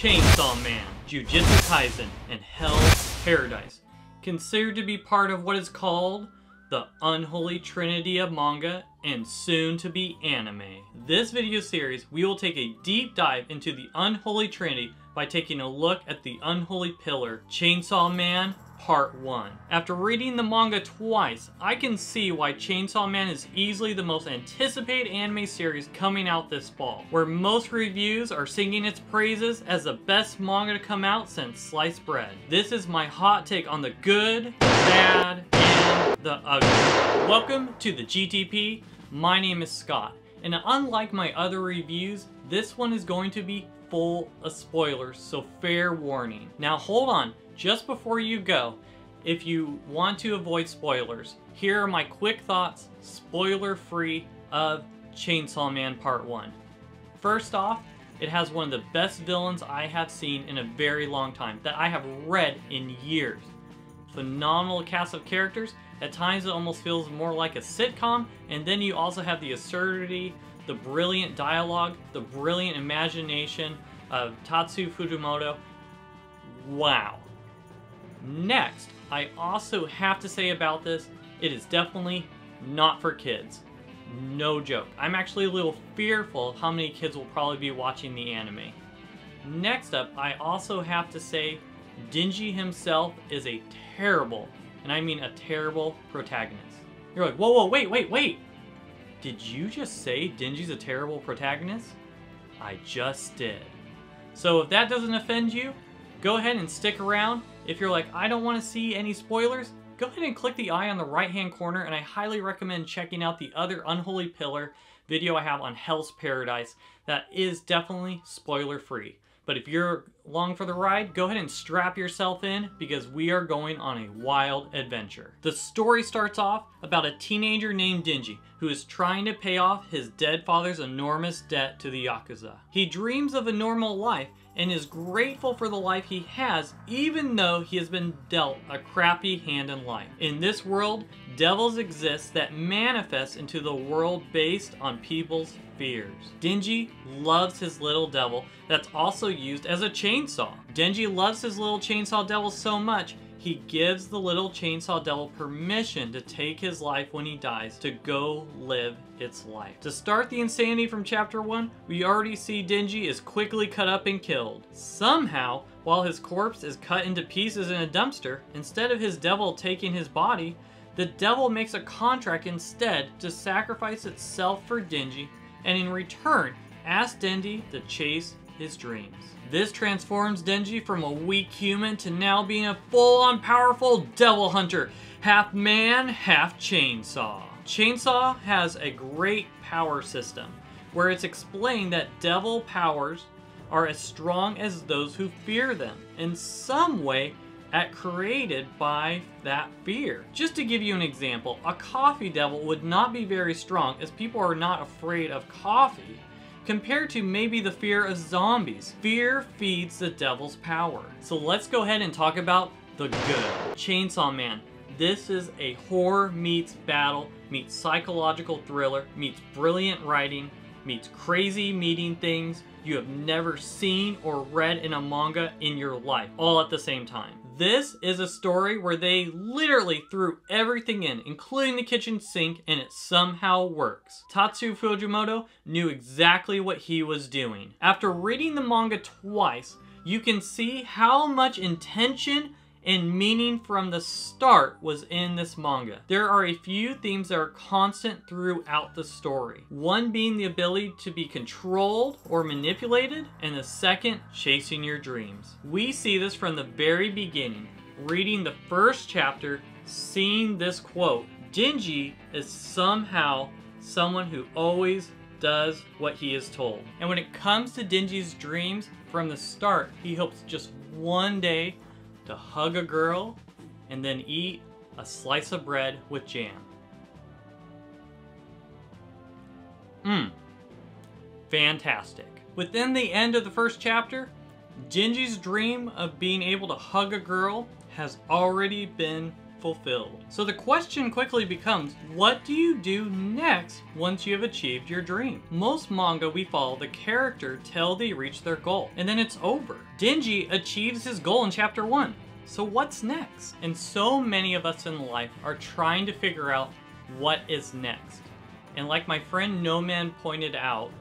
Chainsaw Man, Jujutsu Kaisen, and Hell's Paradise, considered to be part of what is called the Unholy Trinity of manga and soon to be anime. This video series, we will take a deep dive into the Unholy Trinity by taking a look at the Unholy Pillar, Chainsaw Man Part 1. After reading the manga twice, I can see why Chainsaw Man is easily the most anticipated anime series coming out this fall, where most reviews are singing its praises as the best manga to come out since sliced bread. This is my hot take on the good, the bad, and the ugly. Welcome to the GTP. My name is Scott, and unlike my other reviews, this one is going to be full of spoilers, so fair warning. Now hold on, just before you go, if you want to avoid spoilers, here are my quick thoughts, spoiler-free, of Chainsaw Man Part 1. First off, it has one of the best villains I have seen in a very long time, that I have read in years. Phenomenal cast of characters. At times it almost feels more like a sitcom, and then you also have the absurdity, the brilliant dialogue, the brilliant imagination of Tatsu Fujimoto. Wow. Next, I also have to say about this, it is definitely not for kids. No joke. I'm actually a little fearful of how many kids will probably be watching the anime. Next up, I also have to say Denji himself is a terrible, and I mean a terrible, protagonist. You're like, whoa, wait. Did you just say Denji's a terrible protagonist? I just did. So if that doesn't offend you, go ahead and stick around. If you're like, I don't want to see any spoilers, go ahead and click the eye on the right hand corner, and I highly recommend checking out the other Unholy Pillar video I have on Hell's Paradise. That is definitely spoiler free. But if you're along for the ride, go ahead and strap yourself in because we are going on a wild adventure. The story starts off about a teenager named Denji who is trying to pay off his dead father's enormous debt to the Yakuza. He dreams of a normal life and is grateful for the life he has, even though he has been dealt a crappy hand in life. In this world, devils exist that manifest into the world based on people's fears. Denji loves his little devil that's also used as a chainsaw. Denji loves his little chainsaw devil so much, he gives the little chainsaw devil permission to take his life when he dies to go live its life. To start the insanity from chapter 1, we already see Denji is quickly cut up and killed. Somehow, while his corpse is cut into pieces in a dumpster, instead of his devil taking his body, the devil makes a contract instead to sacrifice itself for Denji, and in return, asks Denji to chase his dreams. This transforms Denji from a weak human to now being a full-on powerful devil hunter, half man, half chainsaw. Chainsaw has a great power system, where it's explained that devil powers are as strong as those who fear them, in some way created by that fear. Just to give you an example, a coffee devil would not be very strong as people are not afraid of coffee, compared to maybe the fear of zombies. Fear feeds the devil's power. So let's go ahead and talk about the good. Chainsaw Man. This is a horror meets battle, meets psychological thriller, meets brilliant writing, meets crazy meeting things you have never seen or read in a manga in your life, all at the same time. This is a story where they literally threw everything in, including the kitchen sink, and it somehow works. Tatsu Fujimoto knew exactly what he was doing. After reading the manga twice, you can see how much intention and meaning from the start was in this manga. There are a few themes that are constant throughout the story. One being the ability to be controlled or manipulated, and the second, chasing your dreams. We see this from the very beginning. Reading the first chapter, seeing this quote, Denji is somehow someone who always does what he is told. And when it comes to Denji's dreams, from the start, he hopes just one day to hug a girl and then eat a slice of bread with jam. Fantastic. Within the end of the first chapter, Denji's dream of being able to hug a girl has already been fulfilled. So the question quickly becomes, what do you do next once you have achieved your dream? Most manga we follow the character till they reach their goal, and then it's over. Denji achieves his goal in chapter 1. So what's next? And so many of us in life are trying to figure out what is next. And like my friend Nomad pointed out,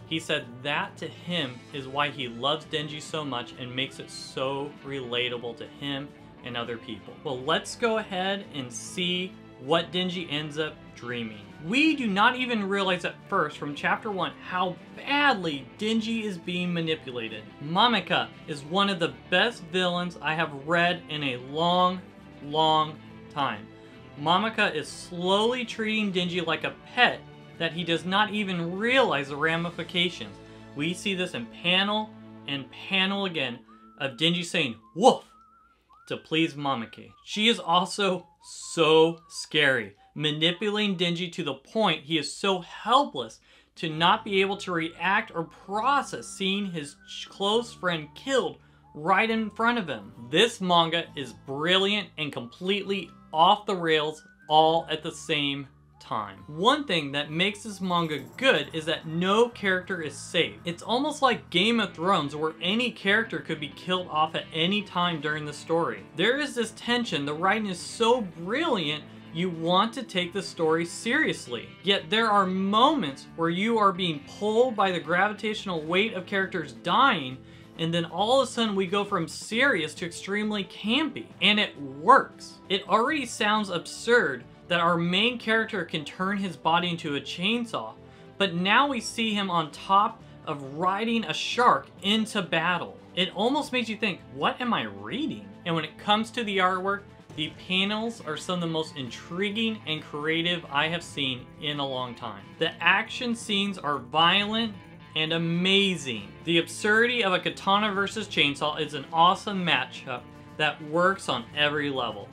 he said that to him is why he loves Denji so much and makes it so relatable to him and other people. Well, let's go ahead and see what Denji ends up dreaming. We do not even realize at first from chapter 1 how badly Denji is being manipulated. Manga is one of the best villains I have read in a long time. Manga is slowly treating Denji like a pet that he does not even realize the ramifications. We see this in panel and panel again of Denji saying "woof" to please Mamake. She is also so scary, manipulating Denji to the point he is so helpless to not be able to react or process seeing his close friend killed right in front of him. This manga is brilliant and completely off the rails all at the same time. One thing that makes this manga good is that no character is safe. It's almost like Game of Thrones where any character could be killed off at any time during the story. There is this tension, the writing is so brilliant you want to take the story seriously. Yet there are moments where you are being pulled by the gravitational weight of characters dying, and then all of a sudden we go from serious to extremely campy. And it works. It already sounds absurd that our main character can turn his body into a chainsaw, but now we see him on top of riding a shark into battle. It almost makes you think, what am I reading? And when it comes to the artwork, the panels are some of the most intriguing and creative I have seen in a long time. The action scenes are violent and amazing. The absurdity of a katana versus chainsaw is an awesome matchup that works on every level.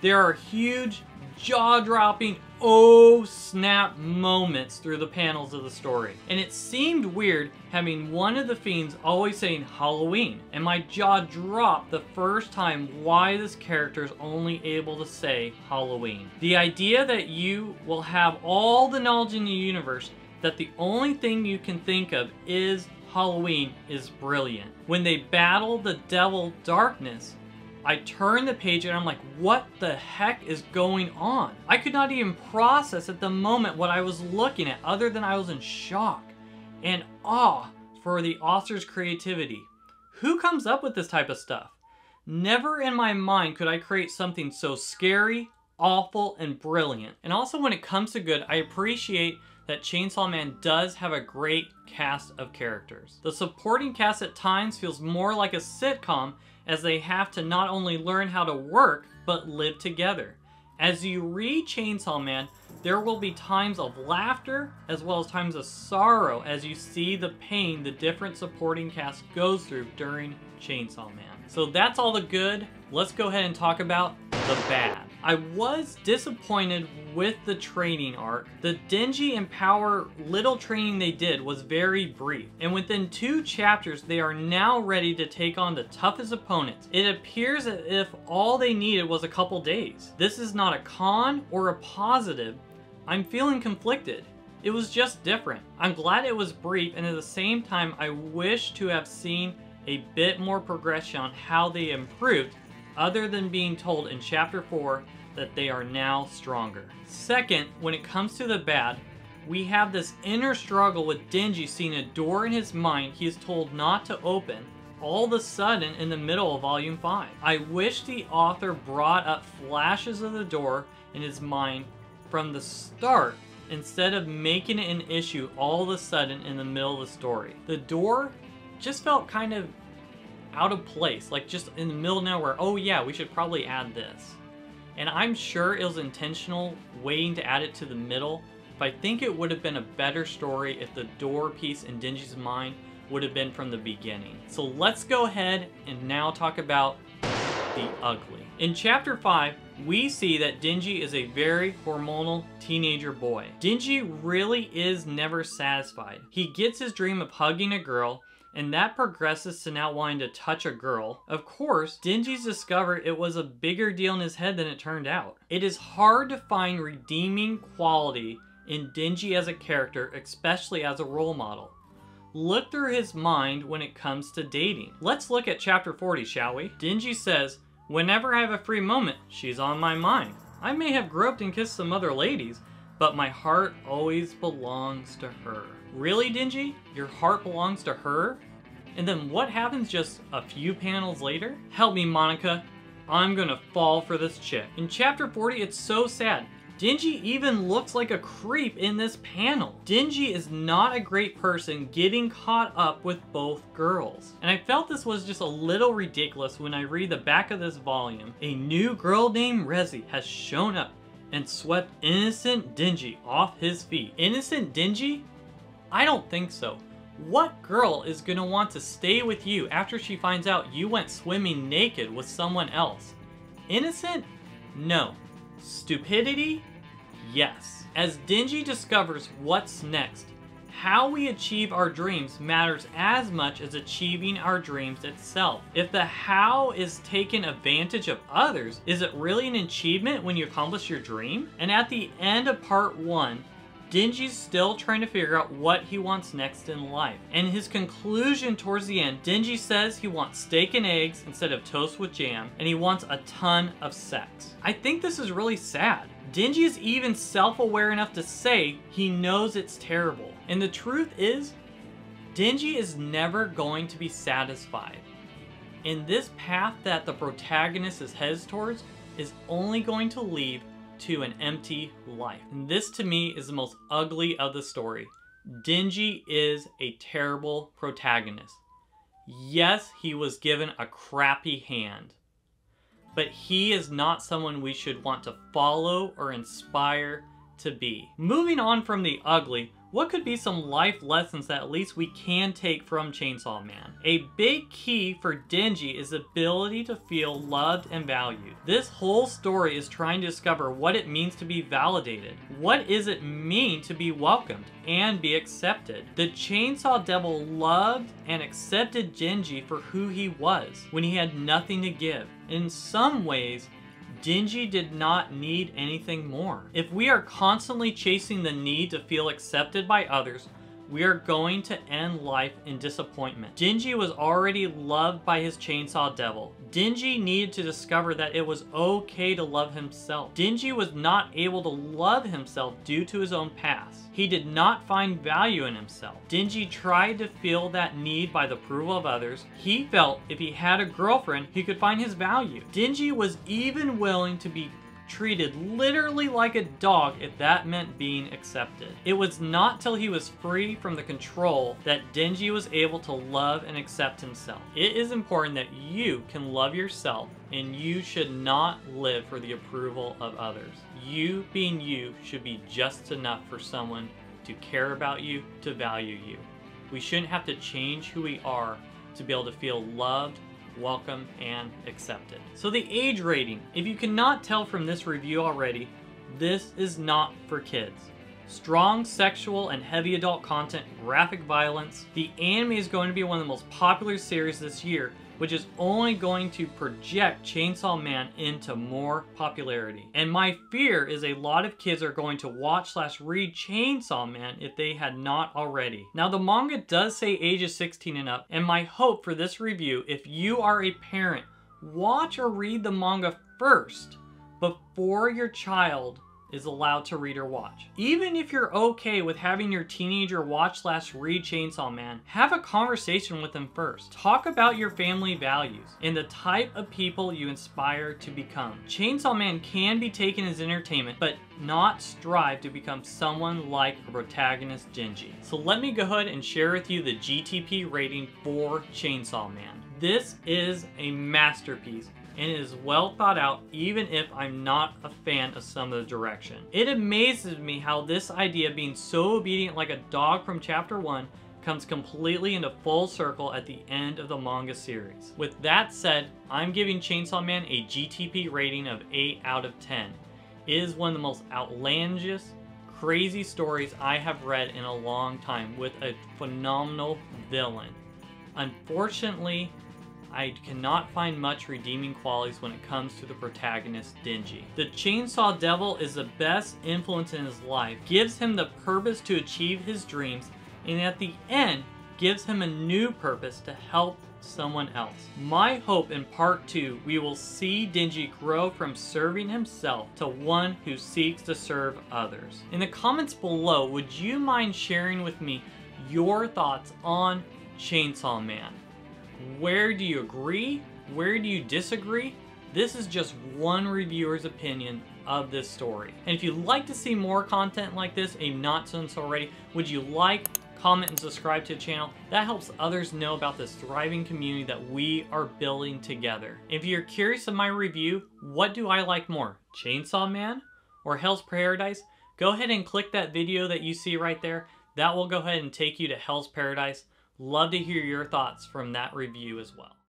There are huge, jaw-dropping, oh snap moments through the panels of the story. And it seemed weird having one of the fiends always saying Halloween, and my jaw dropped the first time why this character is only able to say Halloween. The idea that you will have all the knowledge in the universe that the only thing you can think of is Halloween is brilliant. When they battle the devil darkness, I turn the page and I'm like, what the heck is going on? I could not even process at the moment what I was looking at, other than I was in shock and awe for the author's creativity. Who comes up with this type of stuff? Never in my mind could I create something so scary, awful, and brilliant. And also when it comes to good, I appreciate that Chainsaw Man does have a great cast of characters. The supporting cast at times feels more like a sitcom, as they have to not only learn how to work, but live together. As you read Chainsaw Man, there will be times of laughter as well as times of sorrow as you see the pain the different supporting cast goes through during Chainsaw Man. So that's all the good. Let's go ahead and talk about the bad. I was disappointed with the training arc. The Denji and Power little training they did was very brief, and within 2 chapters they are now ready to take on the toughest opponents. It appears as if all they needed was a couple days. This is not a con or a positive. I'm feeling conflicted. It was just different. I'm glad it was brief, and at the same time I wish to have seen a bit more progression on how they improved, other than being told in chapter 4 that they are now stronger. Second, when it comes to the bad, we have this inner struggle with Denji seeing a door in his mind he is told not to open all of a sudden in the middle of volume 5. I wish the author brought up flashes of the door in his mind from the start instead of making it an issue all of a sudden in the middle of the story. The door just felt kind of out of place, like just in the middle of nowhere. Oh yeah, we should probably add this. And I'm sure it was intentional waiting to add it to the middle, but I think it would have been a better story if the door piece in Denji's mind would have been from the beginning. So let's go ahead and now talk about the ugly. In chapter 5, we see that Denji is a very hormonal teenager boy. Denji really is never satisfied. He gets his dream of hugging a girl, and that progresses to now wanting to touch a girl. Of course, Denji's discovered it was a bigger deal in his head than it turned out. It is hard to find redeeming quality in Denji as a character, especially as a role model. Look through his mind when it comes to dating. Let's look at chapter 40, shall we? Denji says, "Whenever I have a free moment, she's on my mind. I may have groped and kissed some other ladies, but my heart always belongs to her." Really, Denji? Your heart belongs to her? And then what happens just a few panels later? Help me, Monica. I'm gonna fall for this chick. In chapter 40, it's so sad. Denji even looks like a creep in this panel. Denji is not a great person getting caught up with both girls. And I felt this was just a little ridiculous when I read the back of this volume. A new girl named Rezi has shown up and swept innocent Denji off his feet. Innocent Denji? I don't think so. What girl is gonna want to stay with you after she finds out you went swimming naked with someone else? Innocent? No. Stupidity? Yes. As Denji discovers what's next, how we achieve our dreams matters as much as achieving our dreams itself. If the how is taking advantage of others, is it really an achievement when you accomplish your dream? And at the end of part 1, Denji's still trying to figure out what he wants next in life. And his conclusion towards the end, Denji says he wants steak and eggs instead of toast with jam, and he wants a ton of sex. I think this is really sad. Denji is even self-aware enough to say he knows it's terrible. And the truth is, Denji is never going to be satisfied. And this path that the protagonist is headed towards is only going to lead to an empty life. And this to me is the most ugly of the story. Denji is a terrible protagonist. Yes, he was given a crappy hand, but he is not someone we should want to follow or inspire to be. Moving on from the ugly, what could be some life lessons that at least we can take from Chainsaw Man? A big key for Denji is the ability to feel loved and valued. This whole story is trying to discover what it means to be validated. What does it mean to be welcomed and be accepted? The Chainsaw Devil loved and accepted Denji for who he was when he had nothing to give. In some ways, Denji did not need anything more. If we are constantly chasing the need to feel accepted by others, we are going to end life in disappointment. Denji was already loved by his Chainsaw Devil. Denji needed to discover that it was okay to love himself. Denji was not able to love himself due to his own past. He did not find value in himself. Denji tried to fill that need by the approval of others. He felt if he had a girlfriend, he could find his value. Denji was even willing to be treated literally like a dog if that meant being accepted. It was not till he was free from the control that Denji was able to love and accept himself. It is important that you can love yourself, and you should not live for the approval of others. You being you should be just enough for someone to care about you, to value you. We shouldn't have to change who we are to be able to feel loved, welcome, and accepted. So the age rating, if you cannot tell from this review already, this is not for kids. Strong sexual and heavy adult content, graphic violence. The anime is going to be one of the most popular series this year, which is only going to project Chainsaw Man into more popularity. And my fear is a lot of kids are going to watch/read Chainsaw Man if they had not already. Now the manga does say ages 16 and up, and my hope for this review, if you are a parent, watch or read the manga first before your child is allowed to read or watch. Even if you're okay with having your teenager watch/read Chainsaw Man, have a conversation with them first. Talk about your family values and the type of people you inspire to become. Chainsaw Man can be taken as entertainment, but not strive to become someone like a protagonist Denji. So let me go ahead and share with you the GTP rating for Chainsaw Man. This is a masterpiece, and it is well thought out even if I'm not a fan of some of the direction. It amazes me how this idea of being so obedient like a dog from chapter 1 comes completely into full circle at the end of the manga series. With that said, I'm giving Chainsaw Man a GTP rating of 8 out of 10. It is one of the most outlandish, crazy stories I have read in a long time with a phenomenal villain. Unfortunately, I cannot find much redeeming qualities when it comes to the protagonist, Denji. The Chainsaw Devil is the best influence in his life, gives him the purpose to achieve his dreams, and at the end, gives him a new purpose to help someone else. My hope in part 2, we will see Denji grow from serving himself to one who seeks to serve others. In the comments below, would you mind sharing with me your thoughts on Chainsaw Man? Where do you agree? Where do you disagree? This is just one reviewer's opinion of this story. And if you'd like to see more content like this, and you've not done so already, would you like, comment, and subscribe to the channel? That helps others know about this thriving community that we are building together. If you're curious of my review, what do I like more, Chainsaw Man or Hell's Paradise? Go ahead and click that video that you see right there. That will go ahead and take you to Hell's Paradise. Love to hear your thoughts from that review as well.